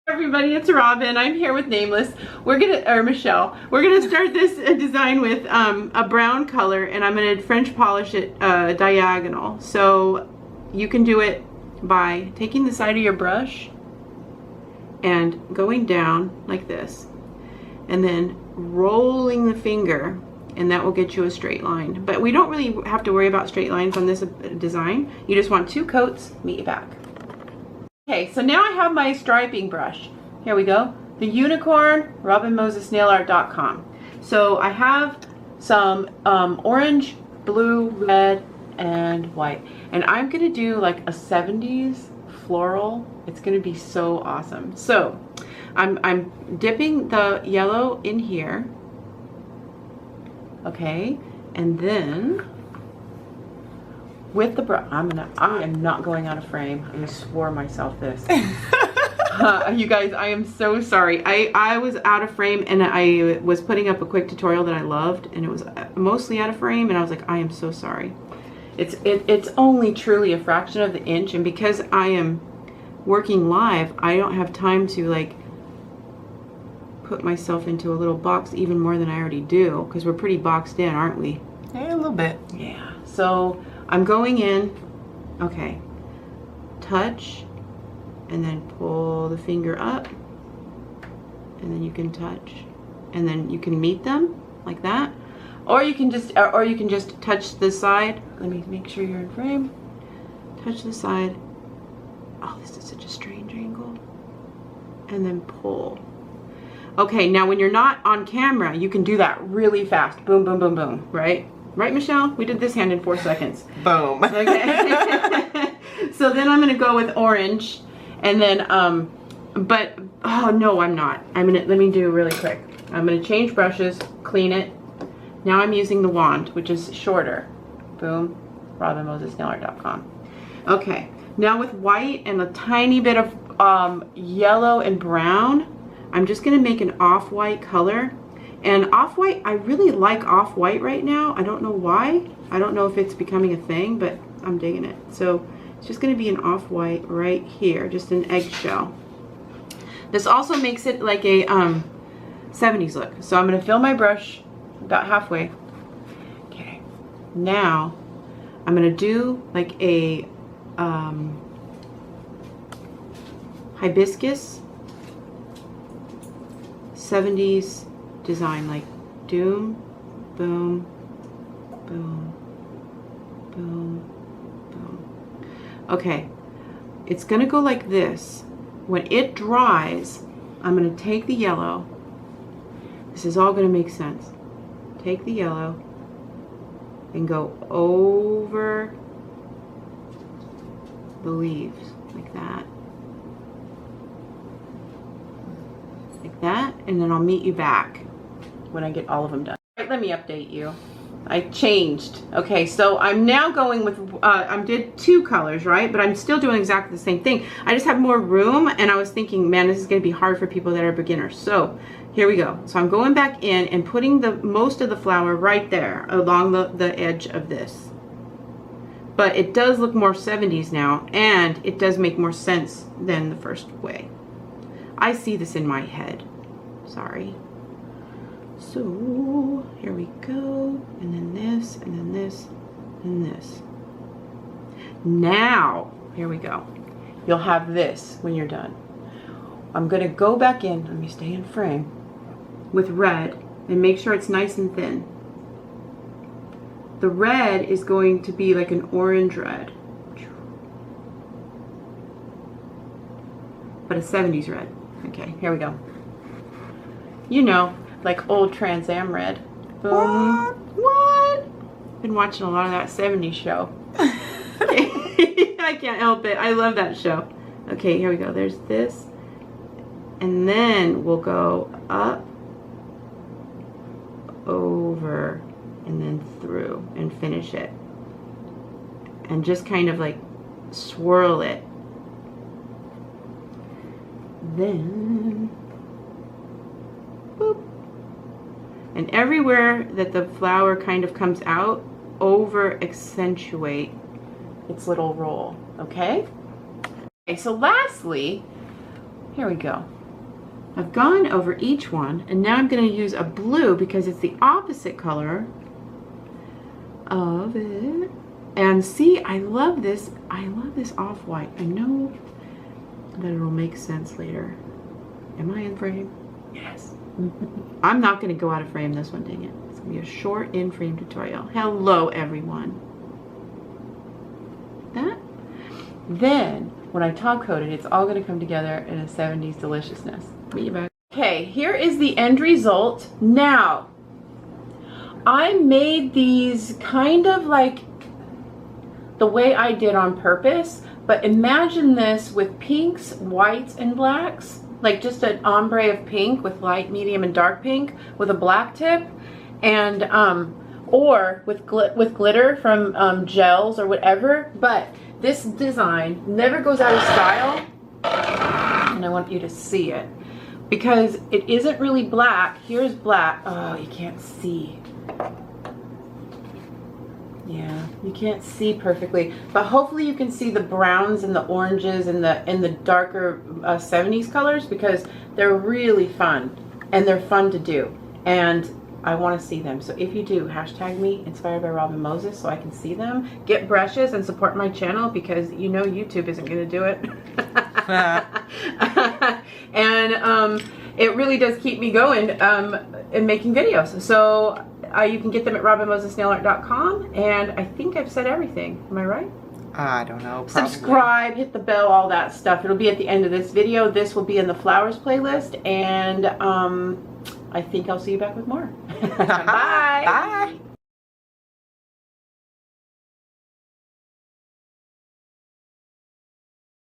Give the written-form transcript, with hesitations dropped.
Everybody, it's Robin. I'm here with Nameless. Michelle. We're gonna start this design with a brown color, and I'm gonna French polish it diagonal. So you can do it by taking the side of your brush and going down like this, and then rolling the finger, and that will get you a straight line. But we don't really have to worry about straight lines on this design. You just want 2 coats. Meet you back. Okay, so now I have my striping brush. Here we go. The Unicorn, RobinMosesNailart.com. So I have some orange, blue, red, and white. And I'm gonna do like a 70s floral. It's gonna be so awesome. So I'm dipping the yellow in here. Okay, and then with the brush, I am not going out of frame. I swore myself this. You guys, I am so sorry. I was out of frame, and I was putting up a quick tutorial that I loved, and it was mostly out of frame, and I was like, I am so sorry. It's only truly a fraction of the inch, and because I am working live, I don't have time to like put myself into a little box even more than I already do, because we're pretty boxed in, aren't we? Yeah, a little bit. Yeah. So I'm going in, okay, touch, and then pull the finger up, and then you can touch, and then you can meet them like that, or you can just touch the side. Let me make sure you're in frame. Touch the side. Oh, this is such a strange angle. And then pull. Okay, now when you're not on camera, you can do that really fast. Boom, boom, boom, boom, right? Right, Michelle? We did this hand in 4 seconds. Boom. Okay. So then I'm gonna go with orange, and then, but, oh no, I'm not. Let me do really quick. I'm gonna change brushes, clean it. Now I'm using the wand, which is shorter. Boom, RobinMosesNailart.com. Okay, now with white and a tiny bit of yellow and brown, I'm just gonna make an off-white color. And off-white, I really like off-white right now. I don't know why. I don't know if it's becoming a thing, but I'm digging it. So it's just gonna be an off-white right here, just an eggshell. This also makes it like a 70s look. So I'm gonna fill my brush about halfway. Okay, now I'm gonna do like a hibiscus 70s design, like doom, boom, boom, boom, boom. Okay, it's gonna go like this. When it dries, I'm gonna take the yellow. This is all gonna make sense. Take the yellow and go over the leaves like that. Like that, and then I'll meet you back when I get all of them done. All right, let me update you. I changed. Okay, so I'm now going with, I did 2 colors, right? But I'm still doing exactly the same thing. I just have more room, and I was thinking, man, this is gonna be hard for people that are beginners. So here we go. So I'm going back in and putting most of the flower right there along the edge of this. But it does look more 70s now, and it does make more sense than the first way. I see this in my head. Sorry. So here we go, and then this, and then this, and this. Now, here we go. You'll have this when you're done. I'm gonna go back in, let me stay in frame, with red, and make sure it's nice and thin. The red is going to be like an orange red, but a 70s red. Okay, here we go. You know, like old Trans Am red. Boom. What? Been watching a lot of that 70s show. I can't help it. I love that show. Okay, here we go. There's this. And then we'll go up, over, and then through and finish it. And just kind of like swirl it. Then, boop. And everywhere that the flower kind of comes out, over accentuate its little roll, okay? Okay, so lastly, here we go. I've gone over each one, and now I'm going to use a blue because it's the opposite color of it. And see, I love this off-white. I know that it'll make sense later. Am I in frame? Yes. I'm not going to go out of frame this one, dang it. It's going to be a short in-frame tutorial. Hello, everyone. That. Then, when I top coat it, it's all going to come together in a 70s deliciousness. Meet you back. Okay, here is the end result. Now, I made these kind of like the way I did on purpose, but imagine this with pinks, whites, and blacks, like just an ombre of pink with light, medium, and dark pink with a black tip, and or with glitter from gels or whatever. But this design never goes out of style, and I want you to see it because it isn't really black. Here's black. Oh, you can't see. Yeah, you can't see perfectly, but hopefully you can see the browns and the oranges and the darker 70s colors, because they're really fun and they're fun to do, and I want to see them. So if you do, hashtag me, inspired by Robin Moses, so I can see them. Get brushes and support my channel, because you know YouTube isn't going to do it. And it really does keep me going in making videos. So you can get them at robinmosesnailart.com, and I think I've said everything. Am I right? I don't know. Probably. Subscribe, hit the bell, all that stuff. It'll be at the end of this video. This will be in the flowers playlist, and I think I'll see you back with more. Bye. Bye.